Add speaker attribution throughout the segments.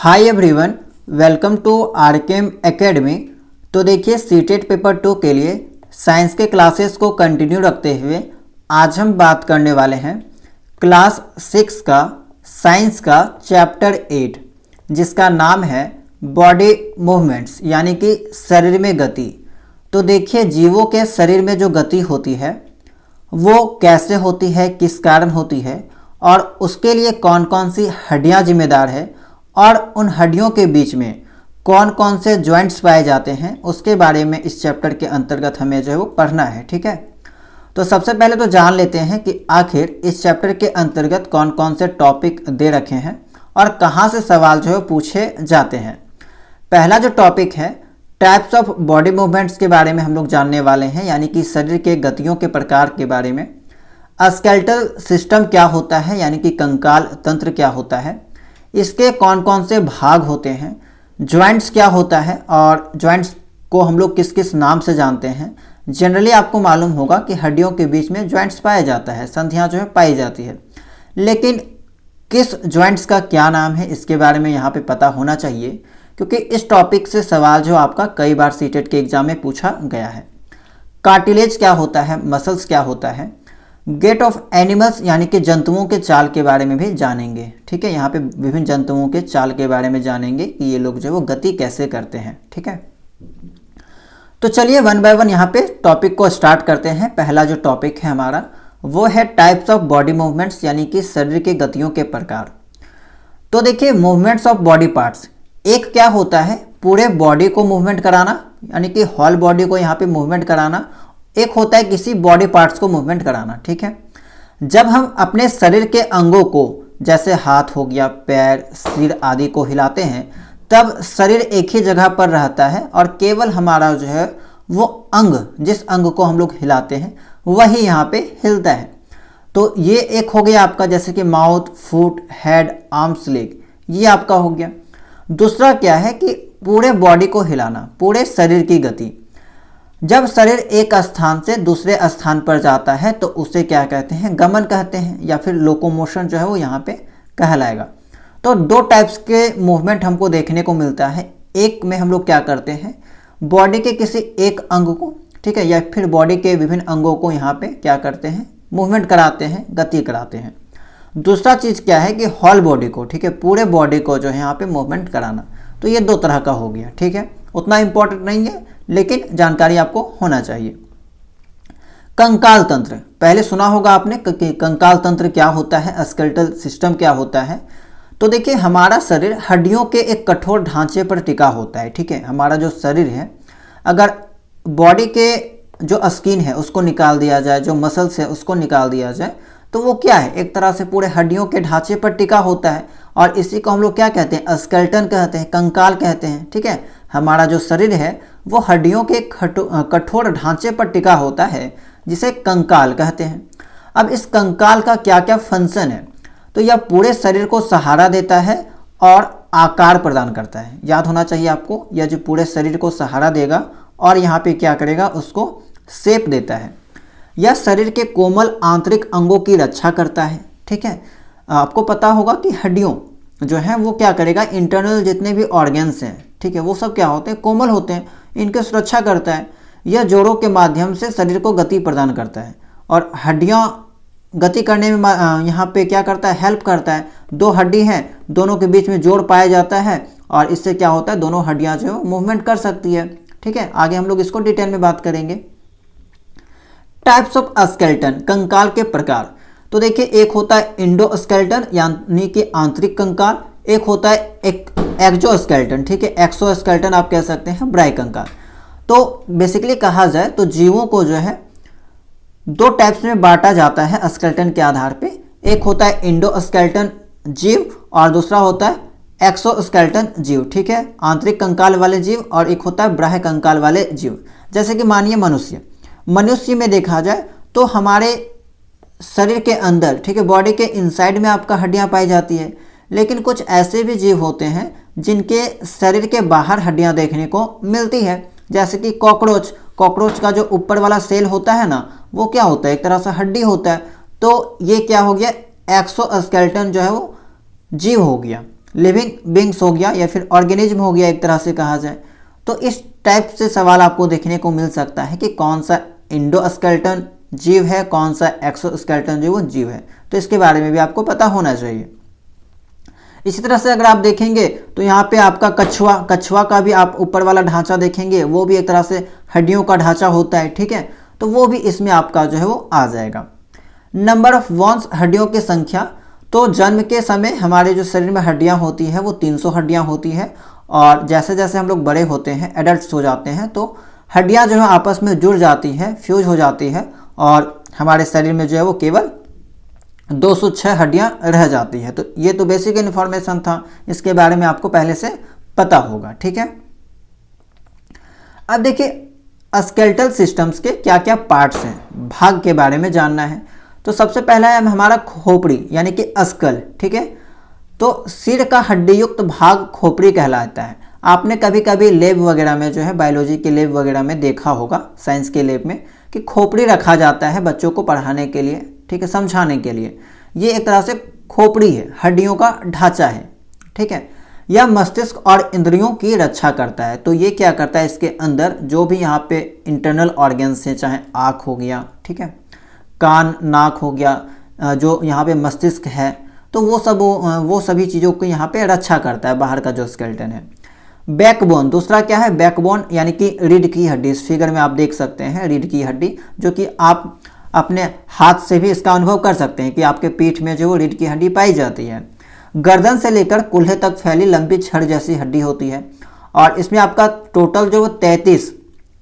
Speaker 1: Hi everyone, welcome to RKM academy. तो देखिए CTET paper 2 के लिए साइंस के क्लासेस को कंटिन्यू रखते हुए आज हम बात करने वाले हैं क्लास 6 का साइंस का चैप्टर 8 जिसका नाम है बॉडी मूवमेंट्स यानी कि शरीर में गति। तो देखिए जीवों के शरीर में जो गति होती है वो कैसे होती है, किस कारण होती है और उसके लिए कौन कौन सी हड्डियां जिम्मेदार है और उन हड्डियों के बीच में कौन कौन से जॉइंट्स पाए जाते हैं उसके बारे में इस चैप्टर के अंतर्गत हमें जो है वो पढ़ना है। ठीक है, तो सबसे पहले तो जान लेते हैं कि आखिर इस चैप्टर के अंतर्गत कौन कौन से टॉपिक दे रखे हैं और कहाँ से सवाल जो है पूछे जाते हैं। पहला जो टॉपिक है टाइप्स ऑफ बॉडी मूवमेंट्स के बारे में हम लोग जानने वाले हैं, यानी कि शरीर के गतियों के प्रकार के बारे में। स्केलेटल सिस्टम क्या होता है यानी कि कंकाल तंत्र क्या होता है, इसके कौन कौन से भाग होते हैं, जॉइंट्स क्या होता है और जॉइंट्स को हम लोग किस किस नाम से जानते हैं। जनरली आपको मालूम होगा कि हड्डियों के बीच में जॉइंट्स पाया जाता है, संधियां जो है पाई जाती है, लेकिन किस जॉइंट्स का क्या नाम है इसके बारे में यहाँ पे पता होना चाहिए, क्योंकि इस टॉपिक से सवाल जो आपका कई बार सीटेट के एग्जाम में पूछा गया है। कार्टिलेज क्या होता है, मसल्स क्या होता है, गेट ऑफ एनिमल्स यानी कि जंतुओं के चाल के बारे में भी जानेंगे। ठीक है, यहाँ पे विभिन्न जंतुओं के चाल के बारे में जानेंगे कि ये लोग जो है वो गति कैसे करते हैं। ठीक है, तो चलिए वन बाय वन यहाँ पे टॉपिक को स्टार्ट करते हैं। पहला जो टॉपिक है हमारा वो है टाइप्स ऑफ बॉडी मूवमेंट्स यानी कि शरीर के गतियों के प्रकार। तो देखिए मूवमेंट्स ऑफ बॉडी पार्ट्स, एक क्या होता है पूरे बॉडी को मूवमेंट कराना यानी कि होल बॉडी को यहाँ पे मूवमेंट कराना, एक होता है किसी बॉडी पार्ट्स को मूवमेंट कराना। ठीक है, जब हम अपने शरीर के अंगों को जैसे हाथ हो गया, पैर, सिर आदि को हिलाते हैं तब शरीर एक ही जगह पर रहता है और केवल हमारा जो है वो अंग, जिस अंग को हम लोग हिलाते हैं वही यहाँ पे हिलता है। तो ये एक हो गया आपका, जैसे कि mouth, foot, head, arms, leg, ये आपका हो गया। दूसरा क्या है कि पूरे बॉडी को हिलाना, पूरे शरीर की गति। जब शरीर एक स्थान से दूसरे स्थान पर जाता है तो उसे क्या कहते हैं, गमन कहते हैं, या फिर लोकोमोशन जो है वो यहाँ पे कहलाएगा। तो दो टाइप्स के मूवमेंट हमको देखने को मिलता है। एक में हम लोग क्या करते हैं, बॉडी के किसी एक अंग को, ठीक है, या फिर बॉडी के विभिन्न अंगों को यहाँ पे क्या करते हैं, मूवमेंट कराते हैं, गति कराते हैं। दूसरा चीज़ क्या है कि होल बॉडी को, ठीक है, पूरे बॉडी को जो है यहाँ पे मूवमेंट कराना। तो ये दो तरह का हो गया। ठीक है, उतना इंपॉर्टेंट नहीं है लेकिन जानकारी आपको होना चाहिए। कंकाल तंत्र, पहले सुना होगा आपने कि कंकाल तंत्र क्या होता है, स्केलेटल सिस्टम क्या होता है। तो देखिए हमारा शरीर हड्डियों के एक कठोर ढांचे पर टिका होता है। ठीक है, हमारा जो शरीर है, अगर बॉडी के जो स्किन है उसको निकाल दिया जाए, जो मसल्स है उसको निकाल दिया जाए, तो वो क्या है, एक तरह से पूरे हड्डियों के ढांचे पर टिका होता है और इसी को हम लोग क्या कहते हैं, स्केलेटन कहते हैं, कंकाल कहते हैं। ठीक है, हमारा जो शरीर है वो हड्डियों के कठोर ढांचे पर टिका होता है जिसे कंकाल कहते हैं। अब इस कंकाल का क्या क्या फंक्शन है, तो यह पूरे शरीर को सहारा देता है और आकार प्रदान करता है। याद होना चाहिए आपको, यह जो पूरे शरीर को सहारा देगा और यहाँ पे क्या करेगा, उसको शेप देता है। यह शरीर के कोमल आंतरिक अंगों की रक्षा करता है। ठीक है, आपको पता होगा कि हड्डियों जो है वो क्या करेगा, इंटरनल जितने भी ऑर्गन्स हैं, ठीक है, वो सब क्या होते हैं, कोमल होते हैं, इनकी सुरक्षा करता है। यह जोड़ों के माध्यम से शरीर को गति प्रदान करता है और हड्डियां गति करने में यहाँ पे क्या करता है, हेल्प करता है। दो हड्डी हैं, दोनों के बीच में जोड़ पाया जाता है और इससे क्या होता है, दोनों हड्डियां जो है मूवमेंट कर सकती है। ठीक है, आगे हम लोग इसको डिटेल में बात करेंगे। टाइप्स ऑफ स्केलेटन, कंकाल के प्रकार। तो देखिए एक होता है इंडोस्केलेटन यानी कि आंतरिक कंकाल, एक होता है एक एक्सोस्केलेटन, ठीक है, एक्सोस्केलेटन आप कह सकते हैं ब्राय कंकाल। तो बेसिकली कहा जाए तो जीवों को जो है दो टाइप्स में बांटा जाता है स्केलेटन के आधार पे। एक होता है इंडोस्केलेटन जीव और दूसरा होता है एक्सोस्केलेटन जीव। ठीक है, आंतरिक कंकाल वाले जीव और एक होता है बाह्य कंकाल वाले जीव। जैसे कि मानिए मनुष्य में देखा जाए तो हमारे शरीर के अंदर, ठीक है, बॉडी के इनसाइड में आपका हड्डियां पाई जाती है, लेकिन कुछ ऐसे भी जीव होते हैं जिनके शरीर के बाहर हड्डियां देखने को मिलती है। जैसे कि कॉकरोच का जो ऊपर वाला सेल होता है ना, वो क्या होता है, एक तरह से हड्डी होता है। तो ये क्या हो गया, एक्सोस्केलेटन जो है वो जीव हो गया। लिविंग बींग्स हो गया या फिर ऑर्गेनिज्म हो गया एक तरह से कहा जाए। तो इस टाइप से सवाल आपको देखने को मिल सकता है कि कौन सा इंडोस्केलेटन जीव है, कौन सा एक्सोस्केलेटन जो वो जीव है, तो इसके बारे में भी आपको पता होना चाहिए। इसी तरह से अगर आप देखेंगे तो यहाँ पे आपका कछुआ का भी आप ऊपर वाला ढांचा देखेंगे, वो भी एक तरह से हड्डियों का ढांचा होता है, ठीक है, तो वो भी इसमें आपका जो है वो आ जाएगा। नंबर ऑफ बोन्स, हड्डियों की संख्या, तो जन्म के समय हमारे जो शरीर में हड्डियाँ होती हैं वो 300 हड्डियाँ होती हैं, और जैसे जैसे हम लोग बड़े होते हैं, एडल्ट हो जाते हैं, तो हड्डियाँ जो है आपस में जुड़ जाती हैं, फ्यूज हो जाती है, और हमारे शरीर में जो है वो केवल 206 हड्डियाँ रह जाती है। तो ये तो बेसिक इन्फॉर्मेशन था, इसके बारे में आपको पहले से पता होगा, ठीक है। अब देखिए स्केलेटल सिस्टम्स के क्या क्या पार्ट्स हैं, भाग के बारे में जानना है। तो सबसे पहला है हमारा खोपड़ी यानी कि स्कल, ठीक है। तो सिर का हड्डी युक्त भाग खोपड़ी कहलाता है। आपने कभी कभी लैब वगैरह में जो है बायोलॉजी के लैब वगैरह में देखा होगा, साइंस के लैब में, कि खोपड़ी रखा जाता है बच्चों को पढ़ाने के लिए, ठीक है, समझाने के लिए। ये एक तरह से खोपड़ी है, हड्डियों का ढांचा है, ठीक है। यह मस्तिष्क और इंद्रियों की रक्षा करता है। तो ये क्या करता है, इसके अंदर जो भी यहाँ पे इंटरनल ऑर्गन्स हैं, चाहे आँख हो गया, ठीक है, कान नाक हो गया, जो यहाँ पे मस्तिष्क है, तो वो सभी चीज़ों को यहाँ पे रक्षा करता है, बाहर का जो स्केलेटन है। बैकबोन, दूसरा क्या है, बैकबोन यानी कि रीढ़ की हड्डी। इस फिगर में आप देख सकते हैं रीढ़ की हड्डी, जो कि आप अपने हाथ से भी इसका अनुभव कर सकते हैं कि आपके पीठ में जो रीढ़ की हड्डी पाई जाती है। गर्दन से लेकर कूल्हे तक फैली लंबी छड़ जैसी हड्डी होती है, और इसमें आपका टोटल जो 33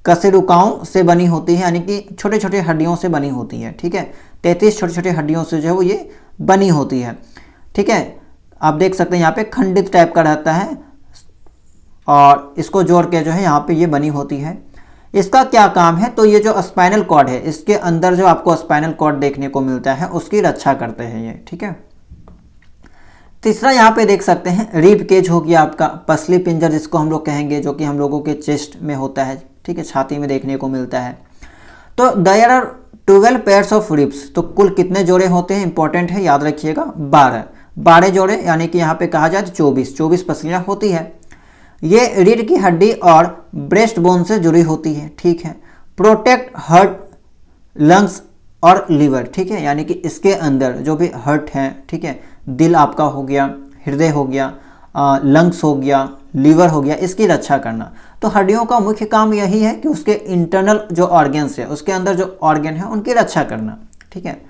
Speaker 1: कशेरुकाओं से बनी होती है, यानी कि छोटे छोटे हड्डियों से बनी होती है, ठीक है। 33 छोटे छोटे हड्डियों से जो है वो ये बनी होती है, ठीक है। आप देख सकते हैं यहाँ पे खंडित टाइप का रहता है, और इसको जोड़ के जो है यहाँ पे ये बनी होती है। इसका क्या काम है, तो ये जो स्पाइनल कॉर्ड है, इसके अंदर जो आपको स्पाइनल कॉर्ड देखने को मिलता है उसकी रक्षा करते हैं ये, ठीक है। तीसरा यहाँ पे देख सकते हैं रिब केज हो गया आपका, पसली पिंजर जिसको हम लोग कहेंगे, जो कि हम लोगों के चेस्ट में होता है, ठीक है, छाती में देखने को मिलता है। तो there are 12 pairs of ribs, तो कुल कितने जोड़े होते हैं, इंपॉर्टेंट है, याद रखिएगा, 12 जोड़े, यानी कि यहाँ पे कहा जाए तो 24 पसलियाँ होती है। ये रीढ़ की हड्डी और ब्रेस्ट बोन से जुड़ी होती है, ठीक है। प्रोटेक्ट हार्ट, लंग्स और लीवर, ठीक है, यानी कि इसके अंदर जो भी हार्ट है, ठीक है, दिल आपका हो गया, हृदय हो गया, लंग्स हो गया, लीवर हो गया, इसकी रक्षा करना। तो हड्डियों का मुख्य काम यही है कि उसके इंटरनल जो ऑर्गन्स है, उसके अंदर जो ऑर्गन है उनकी रक्षा करना, ठीक है।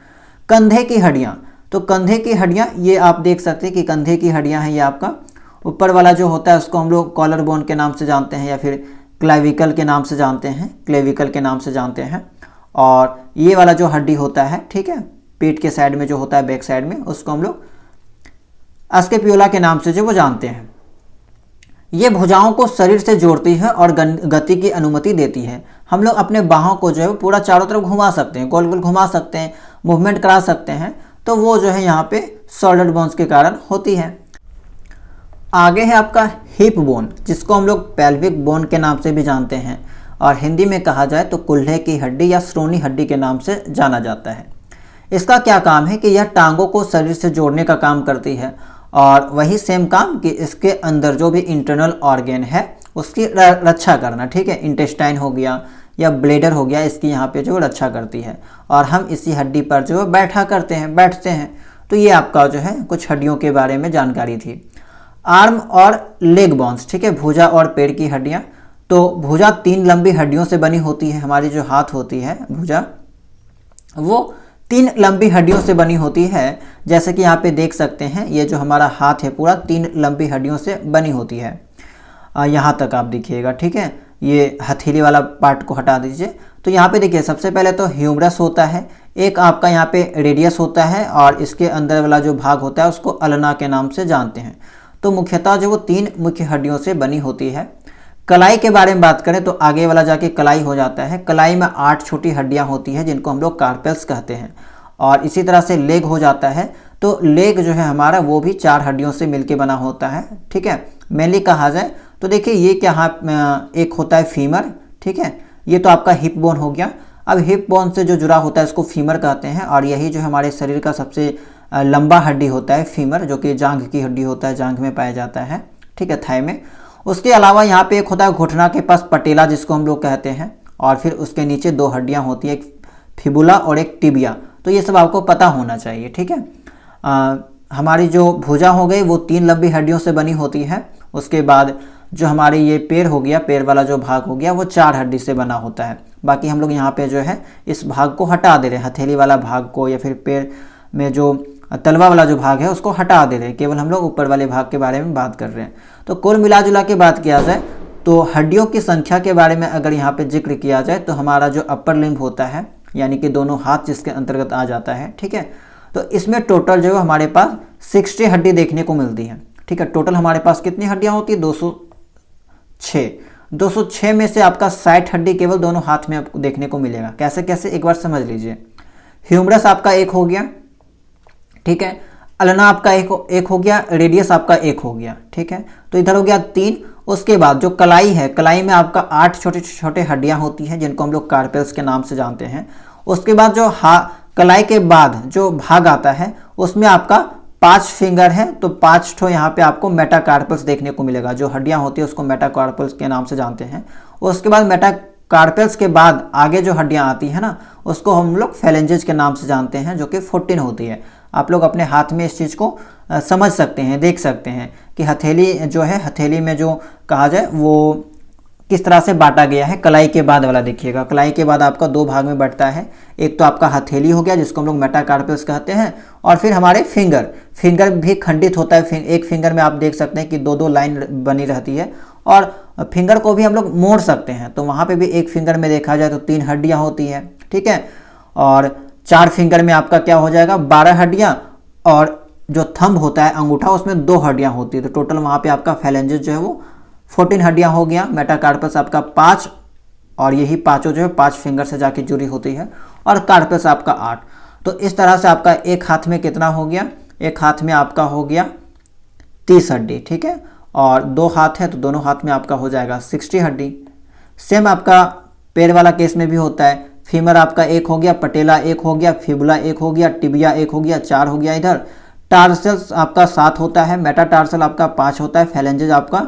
Speaker 1: कंधे की हड्डियाँ, तो कंधे की हड्डियाँ ये आप देख सकते हैं कि कंधे की हड्डियाँ हैं, ये आपका ऊपर वाला जो होता है उसको हम लोग कॉलर बोन के नाम से जानते हैं, या फिर क्लेविकल के नाम से जानते हैं, और ये वाला जो हड्डी होता है, ठीक है, पीठ के साइड में जो होता है, बैक साइड में, उसको हम लोग स्केप्यूला के नाम से जो वो जानते हैं। ये भुजाओं को शरीर से जोड़ती है और गति की अनुमति देती है। हम लोग अपने बाहों को जो है पूरा चारों तरफ घुमा सकते हैं, गोल गोल घुमा सकते हैं, मूवमेंट करा सकते हैं, तो वो जो है यहाँ पे शोल्डर बोन्स के कारण होती है। आगे है आपका हिप बोन, जिसको हम लोग पेल्विक बोन के नाम से भी जानते हैं, और हिंदी में कहा जाए तो कूल्हे की हड्डी या श्रोणी हड्डी के नाम से जाना जाता है। इसका क्या काम है कि यह टांगों को शरीर से जोड़ने का काम करती है, और वही सेम काम कि इसके अंदर जो भी इंटरनल ऑर्गन है उसकी रक्षा करना, ठीक है। इंटेस्टाइन हो गया या ब्लेडर हो गया, इसकी यहाँ पे जो रक्षा करती है, और हम इसी हड्डी पर जो बैठते हैं। तो ये आपका जो है कुछ हड्डियों के बारे में जानकारी थी। आर्म और लेग बोन्स, ठीक है, भुजा और पैर की हड्डियाँ। तो भुजा 3 लंबी हड्डियों से बनी होती है। हमारी जो हाथ होती है भुजा, वो 3 लंबी हड्डियों से बनी होती है। जैसे कि यहाँ पे देख सकते हैं, ये जो हमारा हाथ है पूरा 3 लंबी हड्डियों से बनी होती है। यहाँ तक आप देखिएगा, ठीक है, ये हथेली वाला पार्ट को हटा दीजिए। तो यहाँ पे देखिए सबसे पहले तो ह्यूमरस होता है, एक आपका यहाँ पे रेडियस होता है, और इसके अंदर वाला जो भाग होता है उसको अल्ना के नाम से जानते हैं। तो मुख्यतः जो वो 3 मुख्य हड्डियों से बनी होती है। कलाई के बारे में बात करें तो आगे वाला जाके कलाई हो जाता है। कलाई में 8 छोटी हड्डियां होती हैं जिनको हम लोग कार्पेल्स कहते हैं, और इसी तरह से लेग हो जाता है। तो लेग जो है हमारा वो भी 4 हड्डियों से मिलके बना होता है, ठीक है। मेनली कहा जाए तो देखिए ये क्या एक होता है फीमर, ठीक है, ये तो आपका हिप बोन हो गया। अब हिप बोन से जो जुड़ा होता है इसको फीमर कहते हैं, और यही जो हमारे शरीर का सबसे लंबा हड्डी होता है फीमर, जो कि जांघ की हड्डी होता है, जांघ में पाया जाता है, ठीक है, थाई में। उसके अलावा यहाँ पे एक होता है घुटना के पास पटेला, जिसको हम लोग कहते हैं, और फिर उसके नीचे 2 हड्डियाँ होती है, एक फिबुला और एक टिबिया। तो ये सब आपको पता होना चाहिए, ठीक है। हमारी जो भुजा हो गई वो 3 लंबी हड्डियों से बनी होती है। उसके बाद जो हमारी ये पैर हो गया, पैर वाला जो भाग हो गया, वो 4 हड्डी से बना होता है। बाकी हम लोग यहाँ पे जो है इस भाग को हटा दे रहे हैं, हथेली वाला भाग को, या फिर पैर में जो तलवा वाला जो भाग है उसको हटा दे रहे हैं, केवल हम लोग ऊपर वाले भाग के बारे में बात कर रहे हैं। तो कुल मिला जुला के बात किया जाए तो हड्डियों की संख्या के बारे में अगर यहाँ पे जिक्र किया जाए तो हमारा जो अपर लिम्ब होता है, यानी कि दोनों हाथ जिसके अंतर्गत आ जाता है, ठीक है, तो इसमें टोटल जो है हमारे पास 60 हड्डी देखने को मिलती है, ठीक है। टोटल हमारे पास कितनी हड्डियाँ होती है? 206 में से आपका 60 हड्डी केवल दोनों हाथ में आपको देखने को मिलेगा। कैसे कैसे एक बार समझ लीजिए। ह्यूमरस आपका एक हो गया, ठीक है, अल्ना आपका एक हो गया, रेडियस आपका एक हो गया, ठीक है, तो इधर हो गया 3। उसके बाद जो कलाई है, कलाई में आपका 8 छोटे छोटे हड्डियां होती हैं, जिनको हम लोग कार्पेल्स के नाम से जानते हैं। उसके बाद जो कलाई के बाद जो भाग आता है उसमें आपका 5 फिंगर है, तो 5 ठो यहाँ पे आपको मेटाकार्पल्स देखने को मिलेगा। जो हड्डियां होती है उसको मेटाकार्पल्स के नाम से जानते हैं। उसके बाद मेटाकार्पल्स के बाद आगे जो हड्डियां आती है ना, उसको हम लोग फेलेंजेस के नाम से जानते हैं, जो कि 14 होती है। आप लोग अपने हाथ में इस चीज़ को समझ सकते हैं, देख सकते हैं कि हथेली जो है, हथेली में जो कहा जाए वो किस तरह से बांटा गया है। कलाई के बाद वाला देखिएगा, कलाई के बाद आपका 2 भाग में बंटता है। एक तो आपका हथेली हो गया, जिसको हम लोग मेटाकार्पल्स कहते हैं, और फिर हमारे फिंगर भी खंडित होता है। एक फिंगर में आप देख सकते हैं कि 2-2 लाइन बनी रहती है, और फिंगर को भी हम लोग मोड़ सकते हैं, तो वहाँ पे भी एक फिंगर में देखा जाए तो 3 हड्डियाँ होती हैं, ठीक है। और 4 फिंगर में आपका क्या हो जाएगा? 12 हड्डियाँ, और जो थंब होता है अंगूठा, उसमें 2 हड्डियाँ होती है। तो टोटल वहाँ पे आपका फेलेंजेस जो है वो 14 हड्डियाँ हो गया। मेटाकार्पल्स आपका 5, और यही पाँचों जो है 5 फिंगर से जाके जुड़ी होती है, और कार्पल्स आपका 8। तो इस तरह से आपका एक हाथ में कितना हो गया? एक हाथ में आपका हो गया 30 हड्डी, ठीक है, और 2 हाथ है तो दोनों हाथ में आपका हो जाएगा 60 हड्डी। सेम आपका पैर वाला केस में भी होता है। फीमर आपका एक हो गया, पटेला एक हो गया, फिबुला एक हो गया, टिबिया एक हो गया, 4 हो गया इधर। टार्सल्स आपका 7 होता है, मेटाटार्सल आपका 5 होता है, फेलेंजेस आपका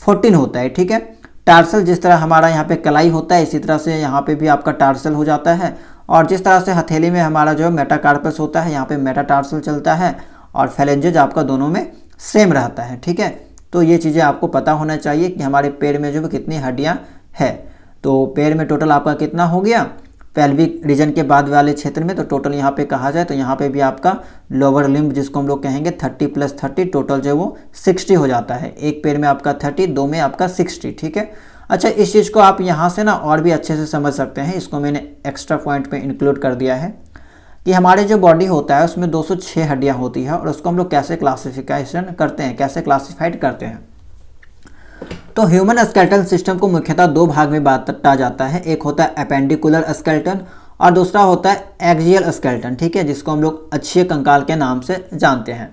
Speaker 1: 14 होता है, ठीक है। टार्सल जिस तरह हमारा यहाँ पे कलाई होता है, इसी तरह से यहाँ पे भी आपका टार्सल हो जाता है, और जिस तरह से हथेली में हमारा जो है मेटाकार्पस होता है, यहाँ पे मेटाटार्सल चलता है, और फेलेंजेस आपका दोनों में सेम रहता है, ठीक है। तो ये चीज़ें आपको पता होना चाहिए कि हमारे पैर में जो है कितनी हड्डियाँ है। तो पैर में टोटल आपका कितना हो गया? पेल्विक रीजन के बाद वाले क्षेत्र में तो टोटल यहाँ पे कहा जाए तो यहाँ पे भी आपका लोअर लिम्ब, जिसको हम लोग कहेंगे 30 + 30, टोटल जो है वो 60 हो जाता है। एक पैर में आपका 30, 2 में आपका 60, ठीक है। अच्छा, इस चीज़ को आप यहाँ से ना और भी अच्छे से समझ सकते हैं। इसको मैंने एक्स्ट्रा पॉइंट पे इंक्लूड कर दिया है कि हमारे जो बॉडी होता है उसमें 206 हड्डियाँ होती है, और उसको हम लोग कैसे क्लासिफिकेशन करते हैं, कैसे क्लासीफाइड करते हैं। तो ह्यूमन स्केलेटल सिस्टम को मुख्यतः 2 भाग में बांटा जाता है। एक होता है एपेंडिकुलर स्केलेटन, और दूसरा होता है एक्सियल स्केलेटन, ठीक है, जिसको हम लोग अक्षीय कंकाल के नाम से जानते हैं।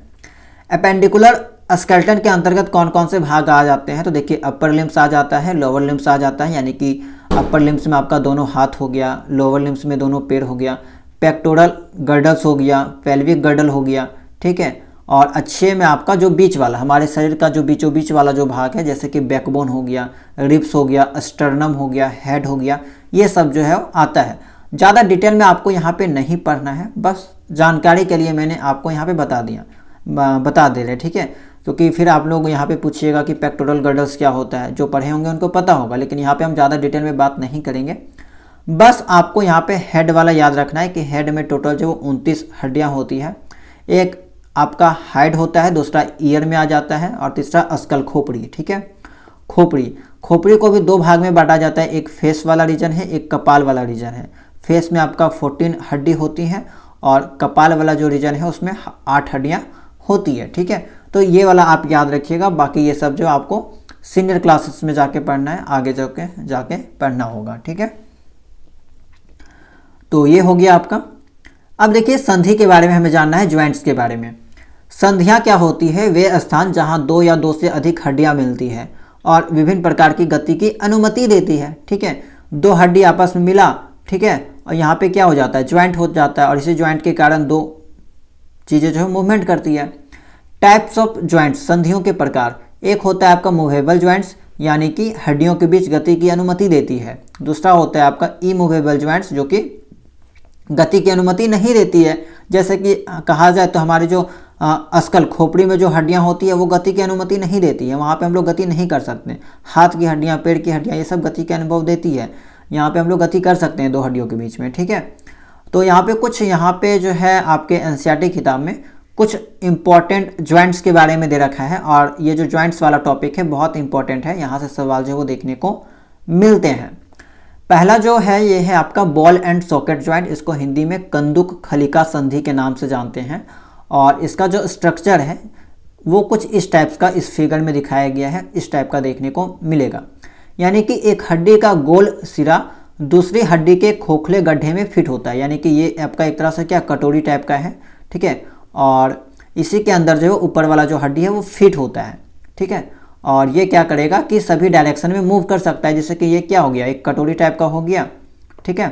Speaker 1: एपेंडिकुलर स्केलेटन के अंतर्गत कौन कौन से भाग आ जाते हैं? तो देखिए, अपर लिम्स आ जाता है, लोअर लिम्स आ जाता है, यानी कि अपर लिम्स में आपका दोनों हाथ हो गया, लोअर लिम्स में दोनों पैर हो गया, पेक्टोरल गर्डल्स हो गया, पेल्विक गर्डल हो गया, ठीक है। और अच्छे में आपका जो बीच वाला, हमारे शरीर का जो बीचों बीच वाला जो भाग है, जैसे कि बैकबोन हो गया, रिब्स हो गया, स्टर्नम हो गया, हेड हो गया, ये सब जो है आता है। ज़्यादा डिटेल में आपको यहाँ पे नहीं पढ़ना है, बस जानकारी के लिए मैंने आपको यहाँ पे बता दे रहे, ठीक है। क्योंकि फिर आप लोग यहाँ पे पूछिएगा कि पेक्टोरल गर्डल्स क्या होता है, जो पढ़े होंगे उनको पता होगा, लेकिन यहाँ पे हम ज़्यादा डिटेल में बात नहीं करेंगे। बस आपको यहाँ पे हेड वाला याद रखना है कि हेड में टोटल जो 29 हड्डियाँ होती है। एक आपका हाइड होता है, दूसरा ईयर में आ जाता है, और तीसरा स्कल, खोपड़ी, ठीक है। खोपड़ी को भी 2 भाग में बांटा जाता है। एक फेस वाला रीजन है, एक कपाल वाला रीजन है। फेस में आपका 14 हड्डी होती हैं, और कपाल वाला जो रीजन है उसमें 8 हड्डियाँ होती है, ठीक है। तो ये वाला आप याद रखिएगा। बाकी ये सब जो आपको सीनियर क्लासेस में जाके पढ़ना है, आगे जाके पढ़ना होगा, ठीक है। तो ये हो गया आपका। अब देखिए, संधि के बारे में हमें जानना है, ज्वाइंट्स के बारे में। संधियाँ क्या होती है? वे स्थान जहाँ 2 या 2 से अधिक हड्डियाँ मिलती है और विभिन्न प्रकार की गति की अनुमति देती है, ठीक है। 2 हड्डी आपस में मिला, ठीक है, और यहाँ पे क्या हो जाता है? ज्वाइंट हो जाता है, और इसी ज्वाइंट के कारण 2 चीज़ें जो है मूवमेंट करती है। टाइप्स ऑफ जॉइंट्स, संधियों के प्रकार, एक होता है आपका मूवेबल जॉइंट्स यानी कि हड्डियों के बीच गति की अनुमति देती है। दूसरा होता है आपका इमूवेबल जॉइंट्स जो कि गति की अनुमति नहीं देती है। जैसे कि कहा जाए तो हमारी जो अस्कल खोपड़ी में जो हड्डियां होती है वो गति की अनुमति नहीं देती है, वहाँ पे हम लोग गति नहीं कर सकते। हाथ की हड्डियां, पैर की हड्डियां, ये सब गति का अनुभव देती है। यहाँ पे हम लोग गति कर सकते हैं दो हड्डियों के बीच में, ठीक है। तो यहाँ पे कुछ यहाँ पे जो है आपके एनसीईआरटी किताब में कुछ इंपॉर्टेंट जॉइंट्स के बारे में दे रखा है, और ये जो जॉइंट्स वाला टॉपिक है बहुत इंपॉर्टेंट है, यहाँ से सवाल जो है वो देखने को मिलते हैं। पहला जो है ये है आपका बॉल एंड सॉकेट जॉइंट, इसको हिंदी में कंदुक खलिका संधि के नाम से जानते हैं, और इसका जो स्ट्रक्चर है वो कुछ इस टाइप्स का इस फिगर में दिखाया गया है, इस टाइप का देखने को मिलेगा। यानी कि एक हड्डी का गोल सिरा दूसरी हड्डी के खोखले गड्ढे में फिट होता है, यानी कि ये आपका एक तरह से क्या कटोरी टाइप का है, ठीक है, और इसी के अंदर जो है ऊपर वाला जो हड्डी है वो फिट होता है, ठीक है। और ये क्या करेगा कि सभी डायरेक्शन में मूव कर सकता है, जैसे कि ये क्या हो गया, एक कटोरी टाइप का हो गया, ठीक है।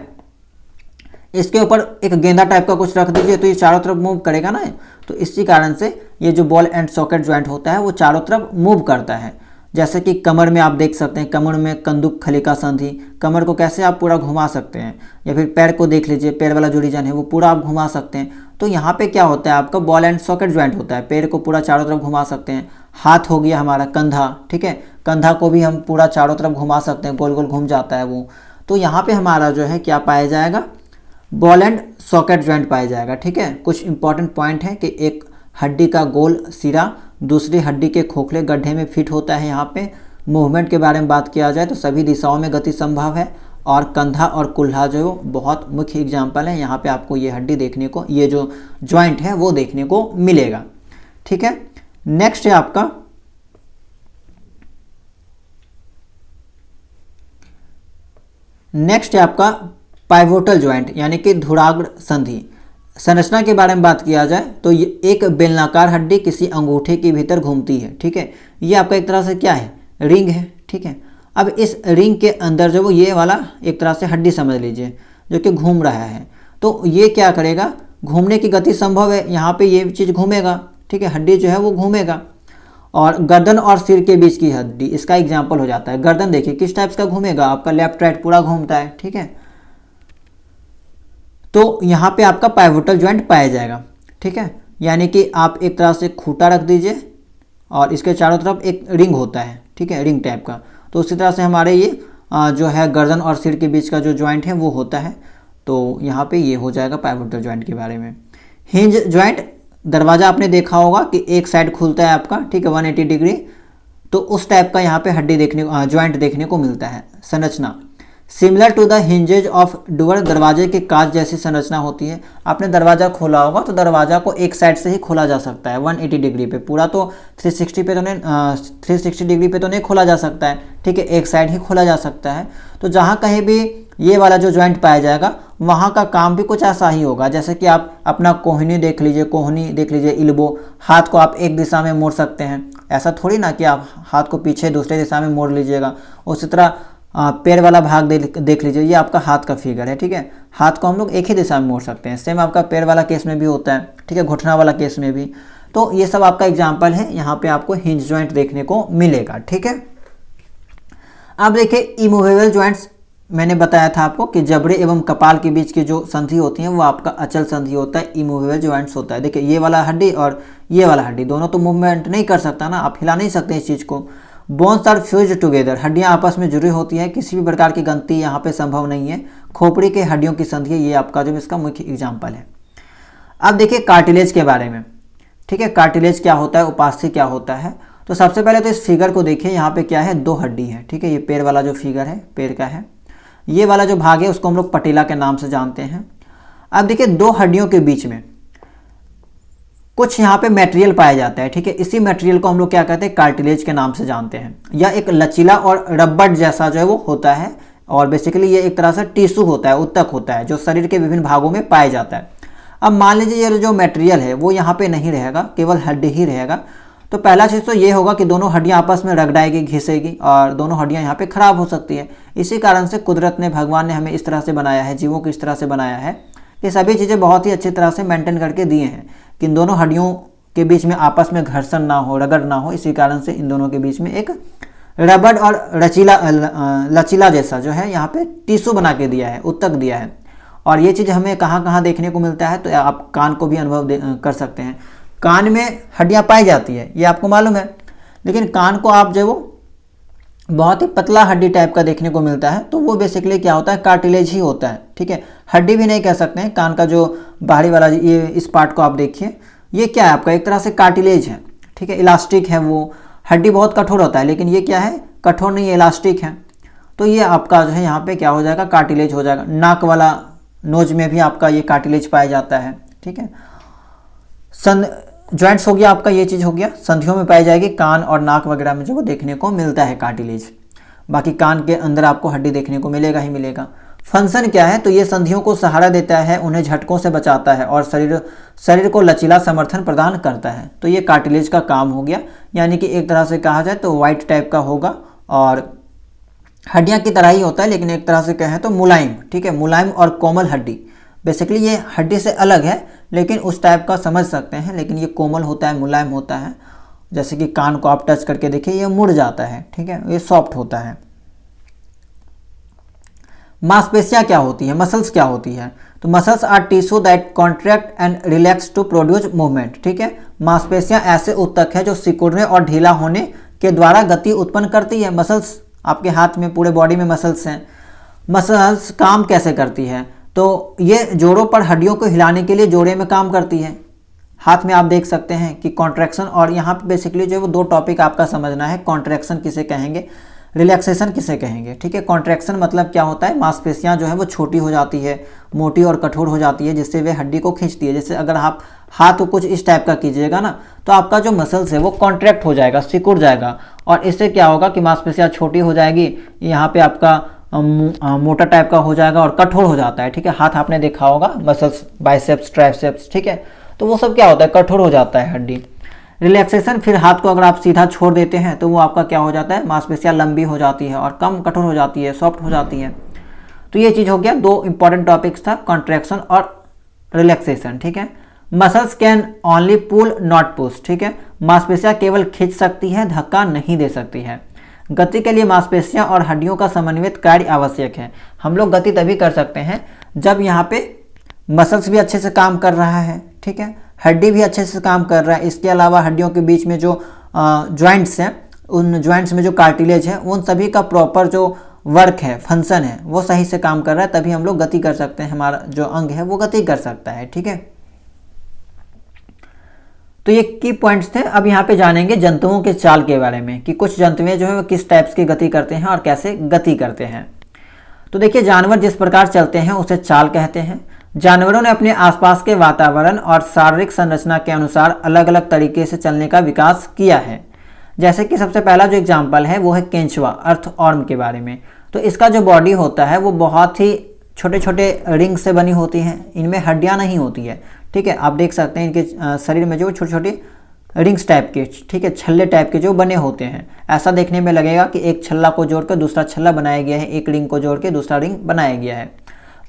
Speaker 1: इसके ऊपर एक गेंदा टाइप का कुछ रख दीजिए तो ये चारों तरफ मूव करेगा ना, तो इसी कारण से ये जो बॉल एंड सॉकेट जॉइंट होता है वो चारों तरफ मूव करता है। जैसे कि कमर में आप देख सकते हैं, कमर में कंदुक खलिका संधि, कमर को कैसे आप पूरा घुमा सकते हैं, या फिर पैर को देख लीजिए, पैर वाला जो रीजन है वो पूरा आप घुमा सकते हैं। तो यहाँ पे क्या होता है आपका बॉल एंड सॉकेट जॉइंट होता है, पैर को पूरा चारों तरफ घुमा सकते हैं। हाथ हो गया हमारा कंधा, ठीक है, कंधा को भी हम पूरा चारों तरफ घुमा सकते हैं, गोल गोल घूम जाता है वो। तो यहाँ पे हमारा जो है क्या पाया जाएगा, बॉल एंड सॉकेट जॉइंट पाया जाएगा, ठीक है। कुछ इंपॉर्टेंट पॉइंट है कि एक हड्डी का गोल सिरा दूसरी हड्डी के खोखले गड्ढे में फिट होता है। यहाँ पे मूवमेंट के बारे में बात किया जाए तो सभी दिशाओं में गति संभव है, और कंधा और कुल्हा जो बहुत मुख्य एग्जाम्पल है। यहाँ पे आपको ये हड्डी देखने को, ये जो जॉइंट है वो देखने को मिलेगा, ठीक है। नेक्स्ट है आपका पाइवोटल जॉइंट यानी कि धुराग्र संधि। संरचना के बारे में बात किया जाए तो ये एक बेलनाकार हड्डी किसी अंगूठे के भीतर घूमती है, ठीक है। ये आपका एक तरह से क्या है, रिंग है, ठीक है। अब इस रिंग के अंदर जो वो ये वाला एक तरह से हड्डी समझ लीजिए जो कि घूम रहा है, तो ये क्या करेगा, घूमने की गति संभव है, यहाँ पे ये चीज़ घूमेगा, ठीक है, हड्डी जो है वो घूमेगा। और गर्दन और सिर के बीच की हड्डी इसका एग्जाम्पल हो जाता है। गर्दन देखिए किस टाइप्स का घूमेगा, आपका लेफ्ट राइट पूरा घूमता है, ठीक है। तो यहाँ पे आपका पाइवोटल जॉइंट पाया जाएगा, ठीक है। यानी कि आप एक तरह से खूंटा रख दीजिए और इसके चारों तरफ एक रिंग होता है, ठीक है, रिंग टाइप का। तो उसी तरह से हमारे ये जो है गर्दन और सिर के बीच का जो जॉइंट है वो होता है। तो यहाँ पे ये हो जाएगा पाइवोटल जॉइंट के बारे में। हिंज जॉइंट, दरवाज़ा आपने देखा होगा कि एक साइड खुलता है आपका, ठीक है, 180 डिग्री, तो उस टाइप का यहाँ पे हड्डी देखने को, जॉइंट देखने को मिलता है। संरचना similar to the hinges of door, दरवाजे के कांच जैसी संरचना होती है। आपने दरवाज़ा खोला होगा तो दरवाज़ा को एक साइड से ही खोला जा सकता है 180 डिग्री पे, पूरा तो 360 पे तो नहीं 360 डिग्री पे तो नहीं खोला जा सकता है, ठीक है, एक साइड ही खोला जा सकता है। तो जहाँ कहीं भी ये वाला जो जॉइंट पाया जाएगा वहाँ का काम भी कुछ ऐसा ही होगा। जैसे कि आप अपना कोहनी देख लीजिए, इल्बो, हाथ को आप एक दिशा में मोड़ सकते हैं, ऐसा थोड़ी ना कि आप हाथ को पीछे दूसरे दिशा में मोड़ लीजिएगा। उसी तरह पैर वाला भाग देख लीजिए, ये आपका हाथ का फिगर है, ठीक है, हाथ को हम लोग एक ही दिशा में मोड़ सकते हैं। सेम आपका पैर वाला केस में भी होता है, ठीक है, घुटना वाला केस में भी। तो ये सब आपका एग्जाम्पल है, यहाँ पे आपको हिंज जॉइंट देखने को मिलेगा, ठीक है। अब देखिए इमूवेबल जॉइंट्स, मैंने बताया था आपको कि जबड़े एवं कपाल के बीच की जो संधि होती है वो आपका अचल संधि होता है, इमूवेबल जॉइंट्स होता है। देखिए ये वाला हड्डी और ये वाला हड्डी दोनों तो मूवमेंट नहीं कर सकता ना, आप हिला नहीं सकते इस चीज़ को। बोन्स आर फ्यूज टुगेदर, हड्डियां आपस में जुड़ी होती हैं, किसी भी प्रकार की गलती यहाँ पे संभव नहीं है। खोपड़ी के हड्डियों की संधि, ये आपका जो इसका मुख्य एग्जाम्पल है। अब देखिए कार्टिलेज के बारे में, ठीक है, कार्टिलेज क्या होता है, उपास्थि क्या होता है। तो सबसे पहले तो इस फिगर को देखिए, यहाँ पे क्या है, दो हड्डी है, ठीक है, ये पैर वाला जो फिगर है पैर का है, ये वाला जो भाग है उसको हम लोग पटीला के नाम से जानते हैं। अब देखिए दो हड्डियों के बीच में कुछ यहाँ पे मटेरियल पाया जाता है, ठीक है, इसी मटेरियल को हम लोग क्या कहते हैं, कार्टिलेज के नाम से जानते हैं। यह एक लचीला और रबड़ जैसा जो है वो होता है, और बेसिकली ये एक तरह से टिश्यू होता है, उत्तक होता है, जो शरीर के विभिन्न भागों में पाया जाता है। अब मान लीजिए ये जो मटेरियल है वो यहाँ पे नहीं रहेगा, केवल हड्डी ही रहेगा। तो पहला चीज़ तो ये होगा कि दोनों हड्डियाँ आपस में रगड़ाएगी, घिसेगी, और दोनों हड्डियाँ यहाँ पे खराब हो सकती है। इसी कारण से कुदरत ने, भगवान ने हमें इस तरह से बनाया है, जीवों को इस तरह से बनाया है ये सभी चीज़ें बहुत ही अच्छी तरह से मेंटेन करके दिए हैं कि इन दोनों हड्डियों के बीच में आपस में घर्षण ना हो, रगड़ ना हो। इसी कारण से इन दोनों के बीच में एक रबड़ और लचीला जैसा जो है यहाँ पे टिश्यू बना के दिया है, उत्तक दिया है। और ये चीज़ हमें कहाँ कहाँ देखने को मिलता है, तो आप कान को भी अनुभव कर सकते हैं। कान में हड्डियाँ पाई जाती है, ये आपको मालूम है, लेकिन कान को आप जो वो बहुत ही पतला हड्डी टाइप का देखने को मिलता है, तो वो बेसिकली क्या होता है, कार्टिलेज ही होता है। ठीक है, हड्डी भी नहीं कह सकते हैं। कान का जो बाहरी वाला ये इस पार्ट को आप देखिए, ये क्या है आपका, एक तरह से कार्टिलेज है। ठीक है, इलास्टिक है, वो हड्डी बहुत कठोर होता है, लेकिन ये क्या है, कठोर नहीं है, इलास्टिक है। तो ये आपका जो है यहाँ पे क्या हो जाएगा, कार्टिलेज हो जाएगा। नाक वाला नोज में भी आपका ये कार्टिलेज पाया जाता है। ठीक है, जॉइंट्स हो गया आपका, ये चीज़ हो गया, संधियों में पाई जाएगी। कान और नाक वगैरह में जो वो देखने को मिलता है कार्टिलेज। बाकी कान के अंदर आपको हड्डी देखने को मिलेगा ही मिलेगा। फंक्शन क्या है, तो ये संधियों को सहारा देता है, उन्हें झटकों से बचाता है और शरीर को लचीला समर्थन प्रदान करता है। तो ये कार्टिलेज का काम हो गया, यानी कि एक तरह से कहा जाए तो वाइट टाइप का होगा और हड्डियाँ की तरह ही होता है, लेकिन एक तरह से कहें तो मुलायम। ठीक है, मुलायम और कोमल हड्डी। बेसिकली ये हड्डी से अलग है, लेकिन उस टाइप का समझ सकते हैं, लेकिन ये कोमल होता है, मुलायम होता है। जैसे कि कान को आप टच करके देखिए, ये मुड़ जाता है। ठीक है, ये सॉफ्ट होता है। मांसपेशियाँ क्या होती है, मसल्स क्या होती है, तो muscles are tissue that contract and relax to produce movement. ठीक है, मांसपेशियाँ ऐसे ऊतक है जो सिकुड़ने और ढीला होने के द्वारा गति उत्पन्न करती है। मसल्स आपके हाथ में, पूरे बॉडी में मसल्स हैं। मसल्स काम कैसे करती है, तो ये जोड़ों पर हड्डियों को हिलाने के लिए जोड़े में काम करती है। हाथ में आप देख सकते हैं कि कॉन्ट्रैक्शन, और यहाँ पे बेसिकली जो है वो दो टॉपिक आपका समझना है, कॉन्ट्रैक्शन किसे कहेंगे, रिलैक्सेशन किसे कहेंगे। ठीक है, कॉन्ट्रैक्शन मतलब क्या होता है, मांसपेशियाँ जो है वो छोटी हो जाती है, मोटी और कठोर हो जाती है, जिससे वे हड्डी को खींचती है। जैसे अगर आप हाथ को कुछ इस टाइप का कीजिएगा ना, तो आपका जो मसल्स है वो कॉन्ट्रैक्ट हो जाएगा, सिकुड़ जाएगा, और इससे क्या होगा कि मांसपेशियाँ छोटी हो जाएगी, यहाँ पे आपका मोटा टाइप का हो जाएगा और कठोर हो जाता है। ठीक है, हाथ आपने देखा होगा, मसल्स, बाइसेप्स, ट्राइसेप्स। ठीक है, तो वो सब क्या होता है, कठोर हो जाता है हड्डी। रिलैक्सेशन, फिर हाथ को अगर आप सीधा छोड़ देते हैं तो वो आपका क्या हो जाता है, मांसपेशियाँ लंबी हो जाती है और कम कठोर हो जाती है, सॉफ्ट हो जाती है। तो ये चीज़ हो गया, दो इंपॉर्टेंट टॉपिक्स था, कॉन्ट्रैक्शन और रिलैक्सेशन। ठीक है, muscles can only pull not push. ठीक है, मांसपेशियाँ केवल खींच सकती है, धक्का नहीं दे सकती है। गति के लिए मांसपेशियाँ और हड्डियों का समन्वित कार्य आवश्यक है। हम लोग गति तभी कर सकते हैं जब यहाँ पे मसल्स भी अच्छे से काम कर रहा है। ठीक है, हड्डी भी अच्छे से काम कर रहा है। इसके अलावा हड्डियों के बीच में जो जॉइंट्स हैं, उन जॉइंट्स में जो कार्टिलेज है, उन सभी का प्रॉपर जो वर्क है, फंक्शन है, वो सही से काम कर रहा है, तभी हम लोग गति कर सकते हैं, हमारा जो अंग है वो गति कर सकता है। ठीक है, तो ये की पॉइंट्स थे। अब यहाँ पे जानेंगे जंतुओं के चाल के बारे में, कि कुछ जंतुएं जो है वो किस टाइप्स की गति करते हैं और कैसे गति करते हैं। तो देखिए, जानवर जिस प्रकार चलते हैं उसे चाल कहते हैं। जानवरों ने अपने आसपास के वातावरण और शारीरिक संरचना के अनुसार अलग अलग तरीके से चलने का विकास किया है। जैसे कि सबसे पहला जो एग्जाम्पल है वो है केंचुआ, अर्थवर्म के बारे में। तो इसका जो बॉडी होता है वो बहुत ही छोटे छोटे रिंग से बनी होती हैं, इनमें हड्डियां नहीं होती है। ठीक है, आप देख सकते हैं इनके शरीर में जो छोटे छोटे रिंग्स टाइप के, ठीक है, छल्ले टाइप के जो बने होते हैं। ऐसा देखने में लगेगा कि एक छल्ला को जोड़कर दूसरा छल्ला बनाया गया है, एक रिंग को जोड़ के दूसरा रिंग बनाया गया है।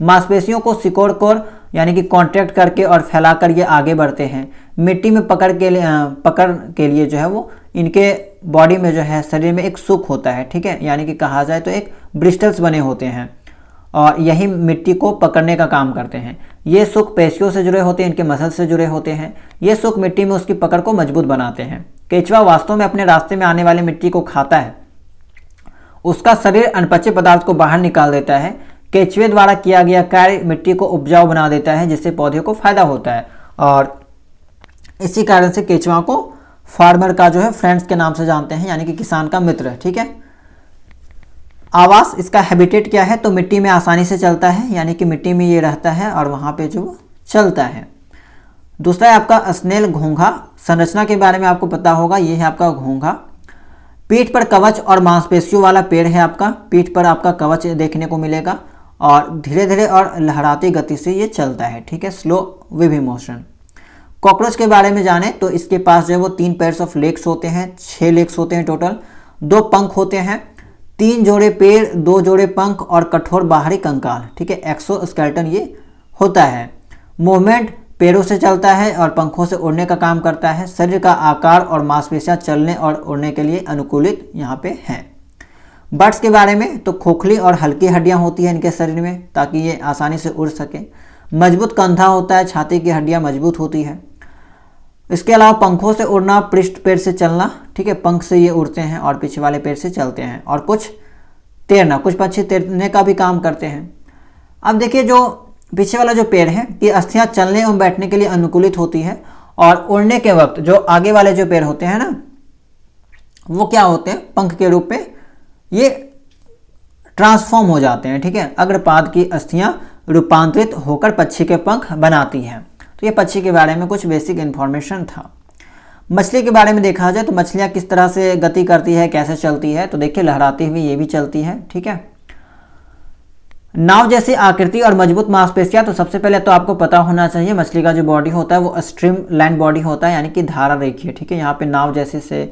Speaker 1: मांसपेशियों को सिकोड़ यानी कि कॉन्ट्रैक्ट करके और फैलाकर ये आगे बढ़ते हैं। मिट्टी में पकड़ के लिए जो है वो इनके बॉडी में जो है, शरीर में एक सुक होता है। ठीक है, यानी कि कहा जाए तो एक ब्रिस्टल्स बने होते हैं और यही मिट्टी को पकड़ने का काम करते हैं। ये सुक पेशियों से जुड़े होते हैं, इनके मसल से जुड़े होते हैं। ये सुक मिट्टी में उसकी पकड़ को मजबूत बनाते हैं। केंचुआ वास्तव में अपने रास्ते में आने वाली मिट्टी को खाता है। उसका शरीर अनपचे पदार्थ को बाहर निकाल देता है। केंचुए द्वारा किया गया कार्य मिट्टी को उपजाऊ बना देता है, जिससे पौधे को फायदा होता है। और इसी कारण से केंचुआ को फार्मर का जो है फ्रेंड्स के नाम से जानते हैं, यानी कि किसान का मित्र। ठीक है, आवास, इसका हैबिटेट क्या है, तो मिट्टी में आसानी से चलता है, यानी कि मिट्टी में ये रहता है और वहाँ पे जो चलता है। दूसरा है आपका स्नेल, घोंघा। संरचना के बारे में आपको पता होगा, ये है आपका घोंघा। पीठ पर कवच और मांसपेशियों वाला पेड़ है आपका, पीठ पर आपका कवच देखने को मिलेगा और धीरे धीरे और लहराती गति से ये चलता है। ठीक है, स्लो वेवी मोशन। कॉकरोच के बारे में जाने तो इसके पास जो है वो 3 पेयर्स ऑफ लेग्स होते हैं, 6 लेग्स होते हैं टोटल, 2 पंख होते हैं, 3 जोड़े पैर, 2 जोड़े पंख और कठोर बाहरी कंकाल। ठीक है, एक्सोस्केलेटन ये होता है। मूवमेंट पैरों से चलता है और पंखों से उड़ने का काम करता है। शरीर का आकार और मांसपेशियां चलने और उड़ने के लिए अनुकूलित यहाँ पे हैं। बर्ड्स के बारे में तो खोखली और हल्की हड्डियां होती हैं इनके शरीर में ताकि ये आसानी से उड़ सके। मजबूत कंधा होता है, छाती की हड्डियां मजबूत होती है। इसके अलावा पंखों से उड़ना, पृष्ठ पैर से चलना, ठीक है, पंख से ये उड़ते हैं और पीछे वाले पैर से चलते हैं। और कुछ तैरना, कुछ पक्षी तैरने का भी काम करते हैं। अब देखिए जो पीछे वाला जो पैर है ये अस्थियां चलने एवं बैठने के लिए अनुकूलित होती है और उड़ने के वक्त जो आगे वाले जो पैर होते हैं ना वो क्या होते हैं, पंख के रूप में ये ट्रांसफॉर्म हो जाते हैं, ठीक है। अग्रपाद की अस्थियां रूपांतरित होकर पक्षी के पंख बनाती हैं। तो ये पक्षी के बारे में कुछ बेसिक इन्फॉर्मेशन था। मछली के बारे में देखा जाए तो मछलियां किस तरह से गति करती है, कैसे चलती है, तो देखिए लहराती हुई ये भी चलती है, ठीक है। नाव जैसी आकृति और मजबूत मांसपेशियां, तो सबसे पहले तो आपको पता होना चाहिए मछली का जो बॉडी होता है वो स्ट्रीम लाइन बॉडी होता है, यानी कि धारा रेखीय, ठीक है। यहाँ पे नाव जैसे से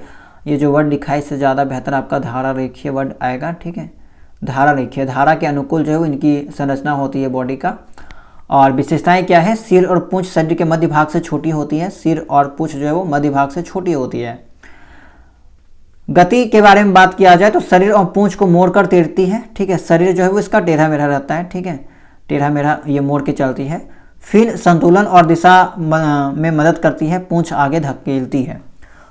Speaker 1: ये जो वर्ड लिखा है इससे ज़्यादा बेहतर आपका धारा रेखीय वर्ड आएगा, ठीक है। धारा रेखीय, धारा के अनुकूल जो है इनकी संरचना होती है बॉडी का। और विशेषताएं क्या है, सिर और पूंछ शरीर के मध्य भाग से छोटी होती है। सिर और पूंछ जो है वो मध्य भाग से छोटी होती है। गति के बारे में बात किया जाए तो शरीर और पूंछ को मोड़कर तैरती है, ठीक है। शरीर जो है वो इसका टेढ़ा मेढ़ा रहता है, ठीक है, टेढ़ा मेढ़ा ये मोड़ के चलती है। फिर संतुलन और दिशा में मदद करती है, पूंछ आगे धकेलती है।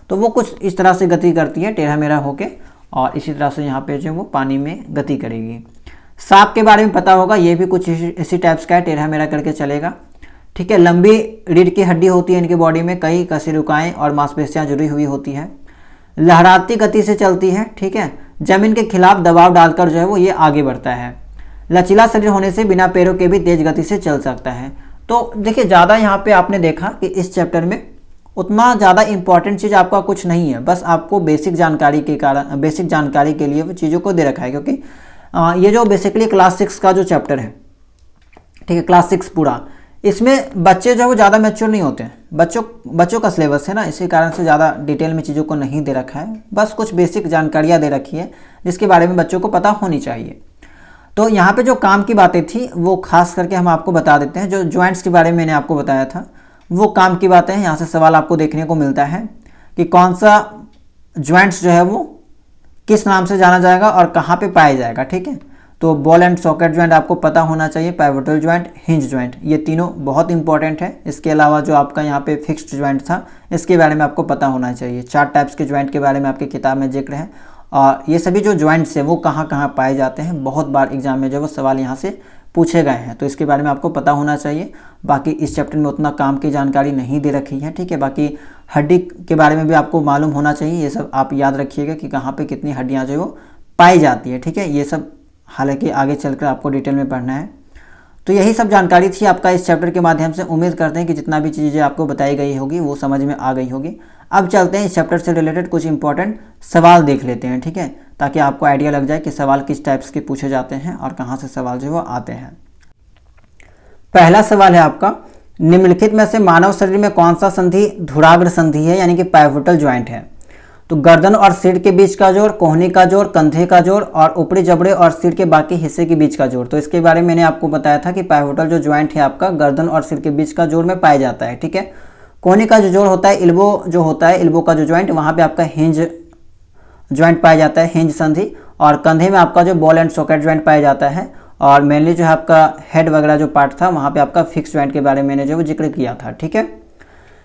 Speaker 1: तो वो कुछ इस तरह से गति करती है टेढ़ा मेढ़ा होके और इसी तरह से यहाँ पे जो वो पानी में गति करेगी। सांप के बारे में पता होगा, ये भी कुछ इसी टाइप्स का है, टेढ़ा मेढ़ा करके चलेगा, ठीक है। लंबी रीढ़ की हड्डी होती है इनके बॉडी में, कई कशेरुकाएं और मांसपेशियां जुड़ी हुई होती है। लहराती गति से चलती है, ठीक है। जमीन के खिलाफ दबाव डालकर जो है वो ये आगे बढ़ता है। लचीला शरीर होने से बिना पैरों के भी तेज गति से चल सकता है। तो देखिए ज़्यादा यहाँ पे आपने देखा कि इस चैप्टर में उतना ज़्यादा इंपॉर्टेंट चीज़ आपका कुछ नहीं है, बस आपको बेसिक जानकारी के कारण, बेसिक जानकारी के लिए वो चीज़ों को दे रखा है। क्योंकि ये जो बेसिकली क्लास 6 का जो चैप्टर है, ठीक है, क्लास 6 पूरा, इसमें बच्चे जो है वो ज़्यादा मैच्योर नहीं होते हैं। बच्चों का सिलेबस है ना, इसी कारण से ज़्यादा डिटेल में चीज़ों को नहीं दे रखा है, बस कुछ बेसिक जानकारियाँ दे रखी है जिसके बारे में बच्चों को पता होनी चाहिए। तो यहाँ पे जो काम की बातें थी वो खास करके हम आपको बता देते हैं। जो ज्वाइंट्स के बारे में मैंने आपको बताया था वो काम की बातें हैं। यहाँ से सवाल आपको देखने को मिलता है कि कौन सा ज्वाइंट्स जो है वो किस नाम से जाना जाएगा और कहाँ पे पाया जाएगा, ठीक है। तो बॉल एंड सॉकेट ज्वाइंट आपको पता होना चाहिए, पाइवोटल ज्वाइंट, हिंज ज्वाइंट, ये तीनों बहुत इंपॉर्टेंट है। इसके अलावा जो आपका यहाँ पे फिक्स्ड ज्वाइंट था इसके बारे में आपको पता होना चाहिए। 4 टाइप्स के ज्वाइंट के बारे में आपकी किताब में जिक्र है और ये सभी जो ज्वाइंट्स है वो कहाँ कहाँ पाए जाते हैं, बहुत बार एग्जाम में जो वो सवाल यहाँ से पूछे गए हैं, तो इसके बारे में आपको पता होना चाहिए। बाकी इस चैप्टर में उतना काम की जानकारी नहीं दे रखी है, ठीक है। बाकी हड्डी के बारे में भी आपको मालूम होना चाहिए, ये सब आप याद रखिएगा कि कहाँ पे कितनी हड्डियाँ जो है वो पाई जाती है, ठीक है। ये सब हालांकि आगे चलकर आपको डिटेल में पढ़ना है। तो यही सब जानकारी थी आपका इस चैप्टर के माध्यम से। उम्मीद करते हैं कि जितना भी चीज़ें आपको बताई गई होगी वो समझ में आ गई होगी। अब चलते हैं इस चैप्टर से रिलेटेड कुछ इंपॉर्टेंट सवाल देख लेते हैं, ठीक है, ताकि आपको आइडिया लग जाए कि सवाल किस टाइप्स के पूछे जाते हैं और कहाँ से सवाल जो है वो आते हैं। पहला सवाल है आपका, निम्नलिखित में से मानव शरीर में कौन सा संधि धुराग्र संधि है, यानी कि पाइवोटल ज्वाइंट है। तो गर्दन और सिर के बीच का जोड़, कोहनी का जोड़, कंधे का जोड़ और ऊपरी जबड़े और सिर के बाकी हिस्से के बीच का जोड़। तो इसके बारे में मैंने आपको बताया था कि पाइवोटल जो ज्वाइंट है आपका गर्दन और सिर के बीच का जोड़ में पाया जाता है, ठीक है। कोहनी का जो जोड़ होता है, इल्बो जो होता है, इल्बो का जो ज्वाइंट, वहाँ पे आपका हिंज ज्वाइंट पाया जाता है, हिंज संधि। और कंधे में आपका जो बॉल एंड सॉकेट ज्वाइंट पाया जाता है। और मेनली जो है आपका हेड वगैरह जो पार्ट था वहाँ पे आपका फिक्स ज्वाइंट के बारे में मैंने जो वो जिक्र किया था, ठीक है।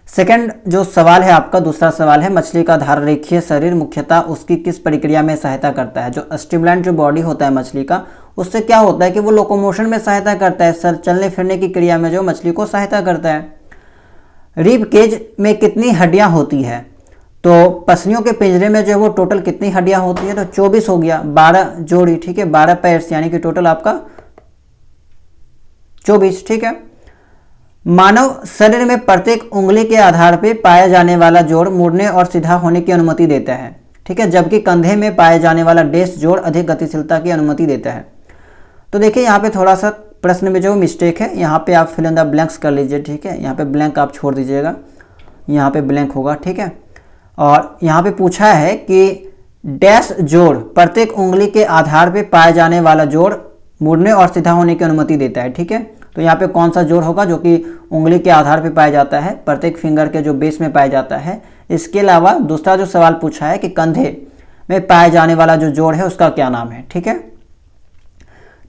Speaker 1: सेकंड जो सवाल है आपका, दूसरा सवाल है, मछली का धारा रेखीय शरीर मुख्यतः उसकी किस प्रक्रिया में सहायता करता है। जो स्ट्रीमलाइन जो बॉडी होता है मछली का, उससे क्या होता है कि वो लोकोमोशन में सहायता करता है, सर चलने फिरने की क्रिया में जो मछली को सहायता करता है। रिब केज में कितनी हड्डियां होती है। तो पसलियों के पिंजरे में जो है वो टोटल कितनी हड्डियां होती है, तो 24 हो गया, 12 जोड़ी, ठीक है, 12 पैर्स, यानी कि टोटल आपका 24, ठीक है। मानव शरीर में प्रत्येक उंगली के आधार पर पाया जाने वाला जोड़ मुड़ने और सीधा होने की अनुमति देता है, ठीक है, जबकि कंधे में पाए जाने वाला डेस जोड़ अधिक गतिशीलता की अनुमति देता है। तो देखिए यहाँ पे थोड़ा सा प्रश्न में जो मिस्टेक है, यहाँ पे आप फिल इन द ब्लैंक्स कर लीजिए, ठीक है, यहाँ पे ब्लैंक आप छोड़ दीजिएगा, यहाँ पे ब्लैंक होगा, ठीक है। और यहाँ पे पूछा है कि डैश जोड़ प्रत्येक उंगली के आधार पर पाए जाने वाला जोड़ मुड़ने और सीधा होने की अनुमति देता है, ठीक है। तो यहाँ पे कौन सा जोड़ होगा जो कि उंगली के आधार पे पाया जाता है, प्रत्येक फिंगर के जो बेस में पाया जाता है। इसके अलावा दूसरा जो सवाल पूछा है कि कंधे में पाए जाने वाला जो जोड़ है उसका क्या नाम है। ठीक है,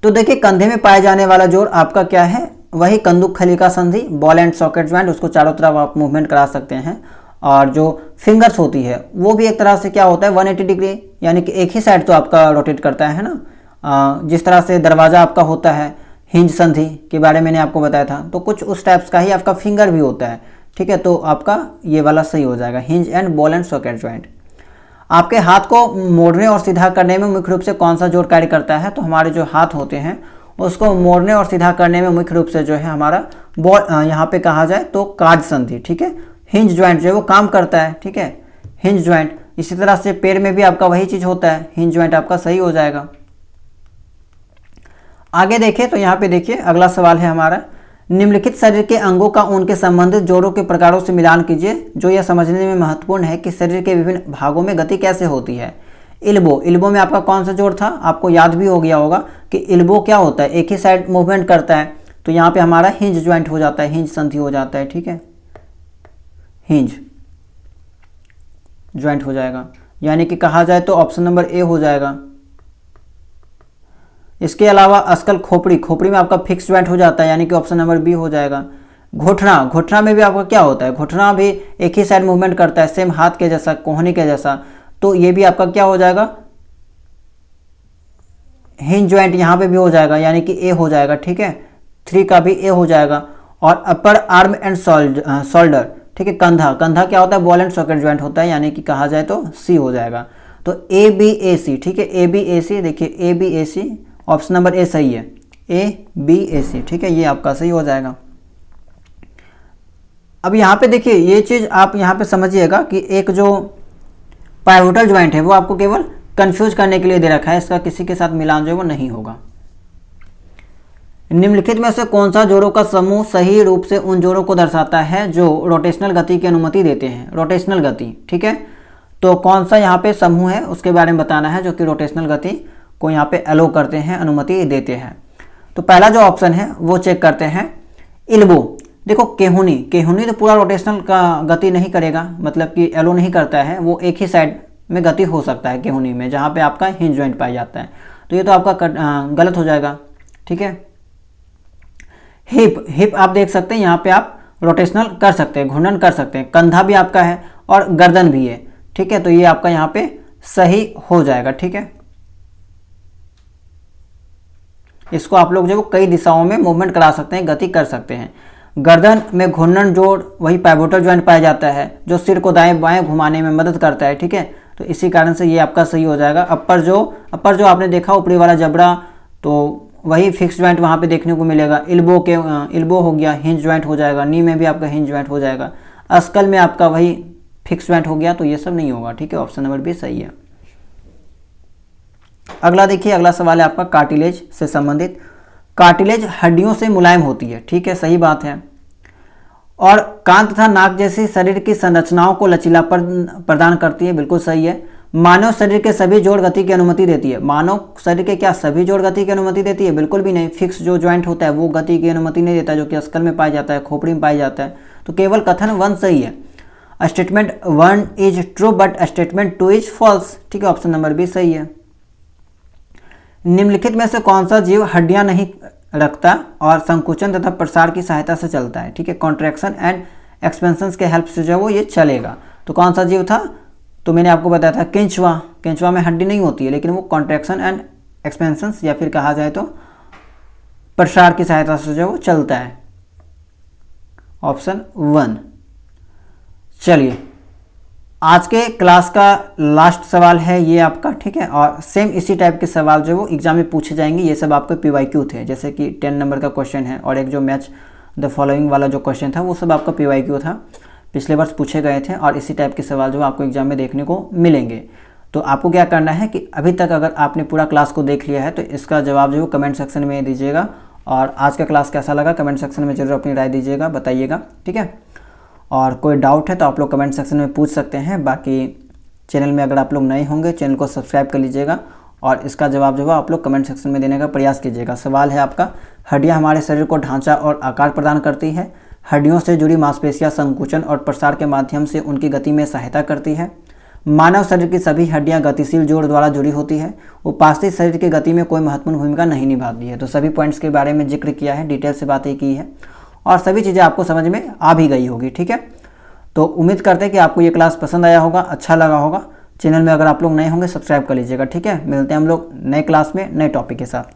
Speaker 1: तो देखिए कंधे में पाए जाने वाला जोड़ आपका क्या है, वही कंदुक खलिका संधि, बॉल एंड सॉकेट ज्वाइंट, उसको चारों तरफ आप मूवमेंट करा सकते हैं। और जो फिंगर्स होती है वो भी एक तरह से क्या होता है 180 डिग्री, यानी कि एक ही साइड तो आपका रोटेट करता है ना। जिस तरह से दरवाज़ा आपका होता है, हिंज संधि के बारे में मैंने आपको बताया था, तो कुछ उस टाइप्स का ही आपका फिंगर भी होता है। ठीक है, तो आपका ये वाला सही हो जाएगा, hinge and ball and socket joint. आपके हाथ को मोड़ने और सीधा करने में मुख्य रूप से कौन सा जोड़ कार्य करता है, तो हमारे जो हाथ होते हैं उसको मोड़ने और सीधा करने में मुख्य रूप से जो है हमारा बॉल, यहाँ पे कहा जाए तो कार्ड संधि। ठीक है, हिंज ज्वाइंट जो है वो काम करता है। ठीक है, हिंज ज्वाइंट। इसी तरह से पैर में भी आपका वही चीज़ होता है, हिंज ज्वाइंट आपका सही हो जाएगा। आगे देखें तो यहाँ पे देखिए अगला सवाल है हमारा, निम्नलिखित शरीर के अंगों का उनके संबंधित जोड़ों के प्रकारों से मिलान कीजिए जो यह समझने में महत्वपूर्ण है कि शरीर के विभिन्न भागों में गति कैसे होती है। इल्बो, इल्बो में आपका कौन सा जोड़ था, आपको याद भी हो गया होगा कि इल्बो क्या होता है, एक ही साइड मूवमेंट करता है, तो यहाँ पे हमारा हिंज ज्वाइंट हो जाता है, हिंज संधि हो जाता है। ठीक है, हिंज ज्वाइंट हो जाएगा, यानी कि कहा जाए तो ऑप्शन नंबर ए हो जाएगा। इसके अलावा अस्कल खोपड़ी, खोपड़ी में आपका फिक्स ज्वाइंट हो जाता है, यानी कि ऑप्शन नंबर बी हो जाएगा। घुटना, घुटना में भी आपका क्या होता है, घुटना भी एक ही साइड मूवमेंट करता है, सेम हाथ के जैसा, कोहनी के जैसा, तो ये भी आपका क्या हो जाएगा, हिंज ज्वाइंट यहाँ पे भी हो जाएगा, यानी कि ए हो जाएगा। ठीक है, 3 का भी ए हो जाएगा। और अपर आर्म एंड शोल्डर, ठीक है, कंधा, कंधा क्या होता है, बॉल एंड सॉकेट ज्वाइंट होता है, यानी कि कहा जाए तो सी हो जाएगा। तो ए बी ए सी, ठीक है, ए बी ए सी, देखिए A B A C, option number A सही है, ए बी ए सी। ठीक है, ये आपका सही हो जाएगा। अब यहाँ पे देखिए ये चीज़ आप यहाँ पे समझिएगा कि एक जो पाइवोटल ज्वाइंट है वो आपको केवल कंफ्यूज करने के लिए दे रखा है, इसका किसी के साथ मिलान जो है वो नहीं होगा। निम्नलिखित में से कौन सा जोड़ों का समूह सही रूप से उन जोड़ों को दर्शाता है जो रोटेशनल गति की अनुमति देते हैं, रोटेशनल गति। ठीक है, तो कौन सा यहाँ पे समूह है उसके बारे में बताना है जो कि रोटेशनल गति को यहाँ पे अलो करते हैं, अनुमति देते हैं। तो पहला जो ऑप्शन है वो चेक करते हैं, इल्बो। देखो केहुनी, केहुनी तो पूरा रोटेशनल का गति नहीं करेगा, मतलब कि एलो नहीं करता है, वो एक ही साइड में गति हो सकता है केहुनी में, जहाँ पे आपका हिंज ज्वाइंट पाया जाता है, तो ये तो आपका गलत हो जाएगा। ठीक है, हिप, हिप आप देख सकते हैं यहाँ पे आप रोटेशनल कर सकते हैं, घूर्णन कर सकते हैं, कंधा भी आपका है और गर्दन भी है। ठीक है, तो ये आपका यहाँ पे सही हो जाएगा। ठीक है, इसको आप लोग जो कई दिशाओं में मूवमेंट करा सकते हैं, गति कर सकते हैं। गर्दन में घूर्णन जोड़ वही पाइवोटल ज्वाइंट पाया जाता है जो सिर को दाएं बाएं घुमाने में मदद करता है। ठीक है, तो इसी कारण से ये आपका सही हो जाएगा। अपर जो आपने देखा ऊपरी वाला जबड़ा, तो वही फिक्स ज्वाइंट वहाँ पे देखने को मिलेगा। इल्बो हो गया, हिंज ज्वाइंट हो जाएगा, नी में भी आपका हिंज ज्वाइंट हो जाएगा, अस्कल में आपका वही फिक्स ज्वाइंट हो गया, तो ये सब नहीं होगा। ठीक है, ऑप्शन नंबर बी सही है। अगला देखिए, अगला सवाल है आपका कार्टिलेज से संबंधित। कार्टिलेज हड्डियों से मुलायम होती है। ठीक है, सही बात है, और कान तथा नाक जैसी शरीर की संरचनाओं को लचीलापन प्रदान करती है, बिल्कुल सही है। मानव शरीर के सभी जोड़ गति की अनुमति देती है। मानव शरीर के क्या सभी जोड़ गति की अनुमति देती है? बिल्कुल भी नहीं। फिक्स जो ज्वाइंट होता है वो गति की अनुमति नहीं देता, जो कि अस्कल में पाया जाता है, खोपड़ी में पाया जाता है। तो केवल कथन 1 सही है। Statement 1 is true but statement 2 is false. ठीक है, ऑप्शन नंबर बी सही है। निम्नलिखित में से कौन सा जीव हड्डियां नहीं रखता और संकुचन तथा प्रसार की सहायता से चलता है? ठीक है, कॉन्ट्रैक्शन एंड एक्सपेंशन के हेल्प से जो वो ये चलेगा। तो कौन सा जीव था? तो मैंने आपको बताया था केंचुआ। केंचुआ में हड्डी नहीं होती है, लेकिन वो कॉन्ट्रैक्शन एंड एक्सपेंशन या फिर कहा जाए तो प्रसार की सहायता से जो वो चलता है। ऑप्शन 1। चलिए, आज के क्लास का लास्ट सवाल है ये आपका। ठीक है, और सेम इसी टाइप के सवाल जो वो एग्जाम में पूछे जाएंगे। ये सब आपके PYQ थे, जैसे कि 10 नंबर का क्वेश्चन है, और एक जो मैच द फॉलोइंग वाला जो क्वेश्चन था वो सब आपका PYQ था, पिछले वर्ष पूछे गए थे। और इसी टाइप के सवाल जो आपको एग्जाम में देखने को मिलेंगे। तो आपको क्या करना है कि अभी तक अगर आपने पूरा क्लास को देख लिया है तो इसका जवाब जो कमेंट सेक्शन में दीजिएगा। और आज का क्लास कैसा लगा कमेंट सेक्शन में जरूर अपनी राय दीजिएगा, बताइएगा। ठीक है, और कोई डाउट है तो आप लोग कमेंट सेक्शन में पूछ सकते हैं। बाकी चैनल में अगर आप लोग नए होंगे चैनल को सब्सक्राइब कर लीजिएगा और इसका जवाब जो है आप लोग कमेंट सेक्शन में देने का प्रयास कीजिएगा। सवाल है आपका, हड्डियां हमारे शरीर को ढांचा और आकार प्रदान करती है। हड्डियों से जुड़ी मांसपेशियां संकुचन और प्रसार के माध्यम से उनकी गति में सहायता करती है। मानव शरीर की सभी हड्डियां गतिशील जोड़ द्वारा जुड़ी होती है। उपास्थि शरीर की गति में कोई महत्वपूर्ण भूमिका नहीं निभाती है। तो सभी पॉइंट्स के बारे में जिक्र किया है, डिटेल से बातें की है और सभी चीज़ें आपको समझ में आ भी गई होगी। ठीक है, तो उम्मीद करते हैं कि आपको ये क्लास पसंद आया होगा, अच्छा लगा होगा। चैनल में अगर आप लोग नए होंगे सब्सक्राइब कर लीजिएगा। ठीक है, मिलते हैं हम लोग नए क्लास में नए टॉपिक के साथ।